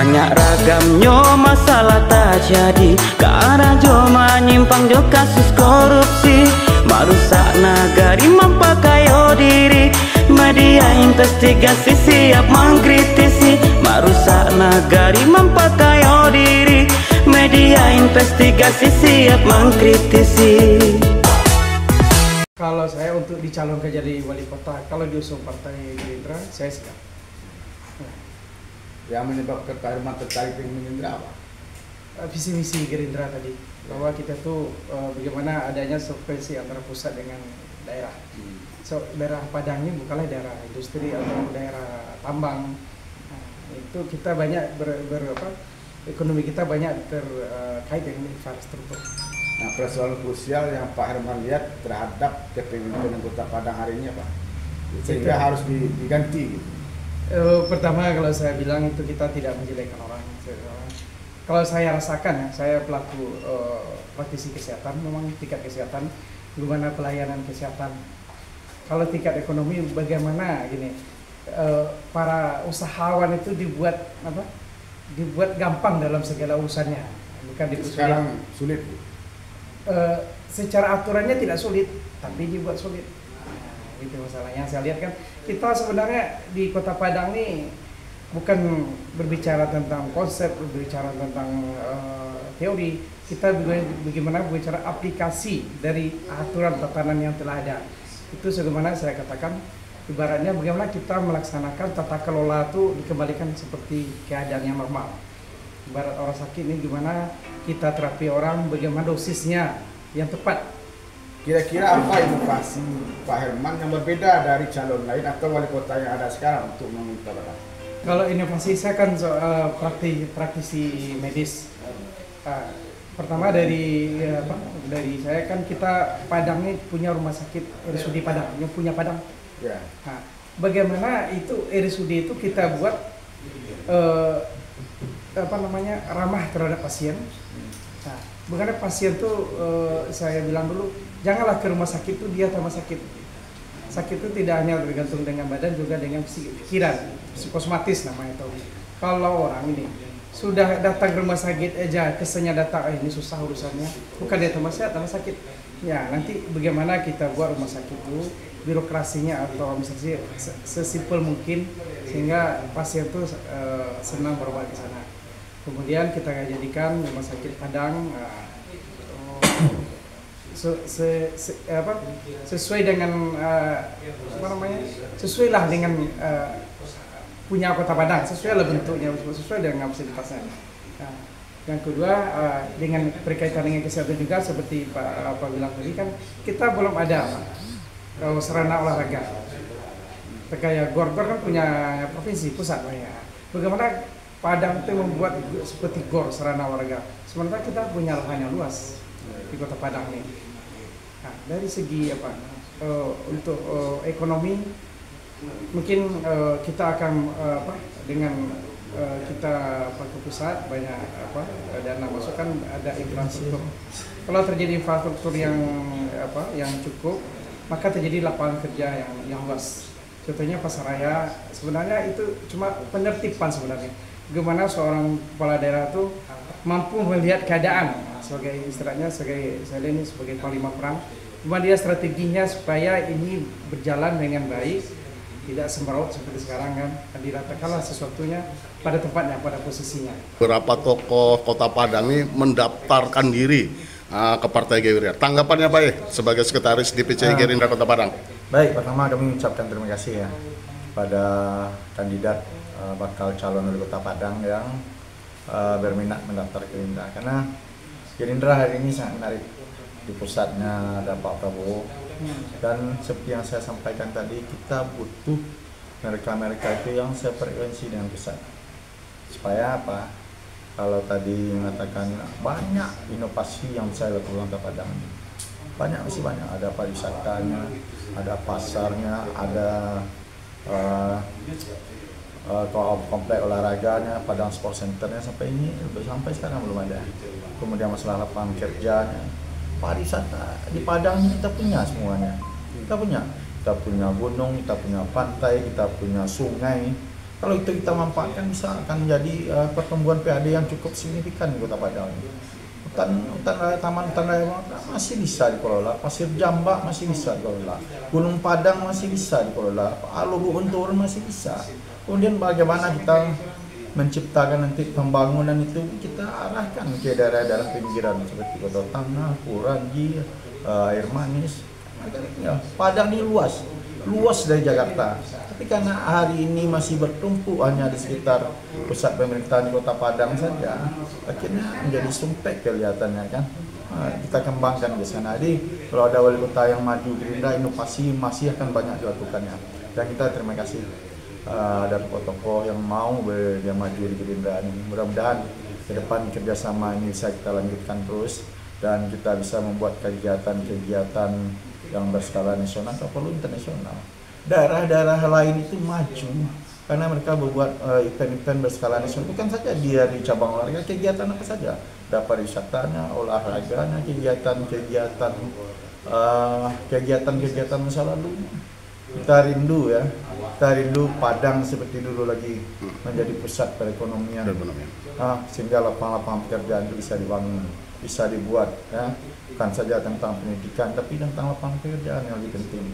Banyak ragamnya masalah tak jadi, karena jo menyimpang jo kasus korupsi. Merusak nagari mempakayo diri, media investigasi siap mengkritisi. Merusak nagari mempakayo diri, media investigasi siap mengkritisi. Kalau saya untuk dicalonkan jadi wali kota, kalau diusung Partai Gerindra, saya siap. Yang menyebabkan Pak Herman tertarik dengan Gerindra apa? Visi misi Gerindra tadi, bahwa kita tuh bagaimana adanya subvensi antara pusat dengan daerah. So, daerah Padang ini bukanlah daerah industri atau daerah tambang. Nah, itu kita banyak ekonomi kita banyak terkait dengan infrastruktur. Nah, persoalan krusial yang Pak Herman lihat terhadap kepemimpinan Kota Padang hari ini apa? Sehingga harus diganti gitu. Pertama, kalau saya bilang itu kita tidak menjelekkan orang. Kalau saya rasakan ya, saya pelaku praktisi kesehatan, memang tingkat kesehatan, gimana pelayanan kesehatan. Kalau tingkat ekonomi bagaimana gini, para usahawan itu dibuat gampang dalam segala urusannya, bukan dibuat sekarang sulit. Secara aturannya tidak sulit, tapi dibuat sulit. Itu masalahnya. Saya lihat kan kita sebenarnya di Kota Padang nih bukan berbicara tentang konsep, berbicara tentang teori. Kita bagaimana berbicara aplikasi dari aturan tatanan yang telah ada. Itu sebagaimana saya katakan, ibaratnya bagaimana kita melaksanakan tata kelola itu dikembalikan seperti keadaan yang normal. Ibarat orang sakit ini gimana kita terapi orang, bagaimana dosisnya yang tepat. Kira-kira apa inovasi Pak Herman yang berbeda dari calon lain atau wali kota yang ada sekarang untuk meminta Padang? Kalau inovasi saya kan praktisi medis. Pertama dari saya kan kita Padang ini punya rumah sakit RSUD Padang, yang punya Padang. Ya. Nah, bagaimana itu RSUD itu kita buat ramah terhadap pasien. Nah, bagaimana pasien tuh saya bilang dulu, janganlah ke rumah sakit tuh dia tambah sakit. Sakit itu tidak hanya bergantung dengan badan, juga dengan pikiran, psikosomatis namanya itu. Kalau orang ini sudah datang ke rumah sakit aja, kesannya datang, ini susah urusannya, bukan dia tambah sehat, tambah sakit. Ya, nanti bagaimana kita buat rumah sakit itu, birokrasinya atau misalnya sesimpel mungkin, sehingga pasien tuh senang berobat ke sana. Kemudian kita jadikan rumah sakit Padang sesuai dengan sesuailah dengan punya Kota Padang, sesuailah bentuknya, sesuai dengan fasilitasnya. Nah, yang kedua dengan berkaitan dengan kesehatan juga seperti Pak bilang tadi kan kita belum ada sarana olahraga. Kayak GOR kan punya provinsi pusat ya. Bagaimana Padang itu membuat seperti GOR sarana olahraga. Sementara kita punya lahan yang luas di Kota Padang ini. Nah, dari segi untuk ekonomi mungkin kita akan dengan kita ke pusat banyak dana masuk kan ada infrastruktur. Kalau terjadi infrastruktur yang cukup, maka terjadi lapangan kerja yang luas. Contohnya Pasaraya sebenarnya itu cuma penertiban sebenarnya. Bagaimana seorang kepala daerah itu mampu melihat keadaan sebagai istilahnya sebagai panglima perang. Gimana dia strateginya supaya ini berjalan dengan baik, tidak semeraut seperti sekarang kan, diratakanlah sesuatunya pada tempatnya, pada posisinya. Beberapa tokoh Kota Padang ini mendaftarkan diri ke Partai Gerindra. Tanggapannya Pak sebagai sekretaris DPC Gerindra Kota Padang? Baik, pertama kami mengucapkan terima kasih ya pada kandidat bakal calon wali Kota Padang yang berminat mendaftar Gerindra, karena Gerindra hari ini sangat menarik. Di pusatnya ada Pak Prabowo, dan seperti yang saya sampaikan tadi, kita butuh mereka-mereka itu yang sefrekuensi dengan pusat. Supaya apa? Kalau tadi mengatakan banyak inovasi yang saya lakukan ke Padang, masih banyak. Ada pariwisatanya, ada pasarnya, ada komplek olahraganya, Padang Sport Centernya, sampai sekarang belum ada. Kemudian masalah lapangan kerjanya, pariwisata di Padang ini kita punya semuanya. Kita punya gunung, kita punya pantai, kita punya sungai, Kalau itu kita manfaatkan bisa akan menjadi pertumbuhan PAD yang cukup signifikan di Kota Padang. Hutan raya, taman hutan raya masih bisa dikelola, Pasir Jambak masih bisa dikelola, Gunung Padang masih bisa dikelola, Alu Guntur masih bisa. Kemudian bagaimana kita menciptakan nanti pembangunan itu kita arahkan ke daerah-daerah pinggiran seperti Kota Tangah, Puranji, Air Manis. Ya, Padang ini luas dari Jakarta. Tapi karena hari ini masih bertumpu hanya di sekitar pusat pemerintahan di Kota Padang saja, akhirnya menjadi sumpek kelihatannya kan. Kita kembangkan ke sana. Jadi kalau ada wali kota yang maju Gerindra, inovasi masih akan banyak dilakukannya. Dan kita terima kasih ada tokoh-tokoh yang mau yang maju di Gerindra ini. Mudah-mudahan ke depan kerjasama ini bisa kita lanjutkan terus dan kita bisa membuat kegiatan-kegiatan yang berskala nasional atau perlu internasional. Daerah-daerah lain itu maju karena mereka membuat event-event berskala nasional, bukan saja dia di cabang olahraga, kegiatan apa saja, dapat wisatanya, olahraganya, kegiatan masa lalu. Kita rindu ya, kita rindu Padang seperti dulu lagi menjadi pusat perekonomian. Sehingga lapangan-lapangan pekerjaan itu bisa dibangun, bisa dibuat ya, bukan saja tentang pendidikan tapi tentang lapangan pekerjaan yang lebih penting.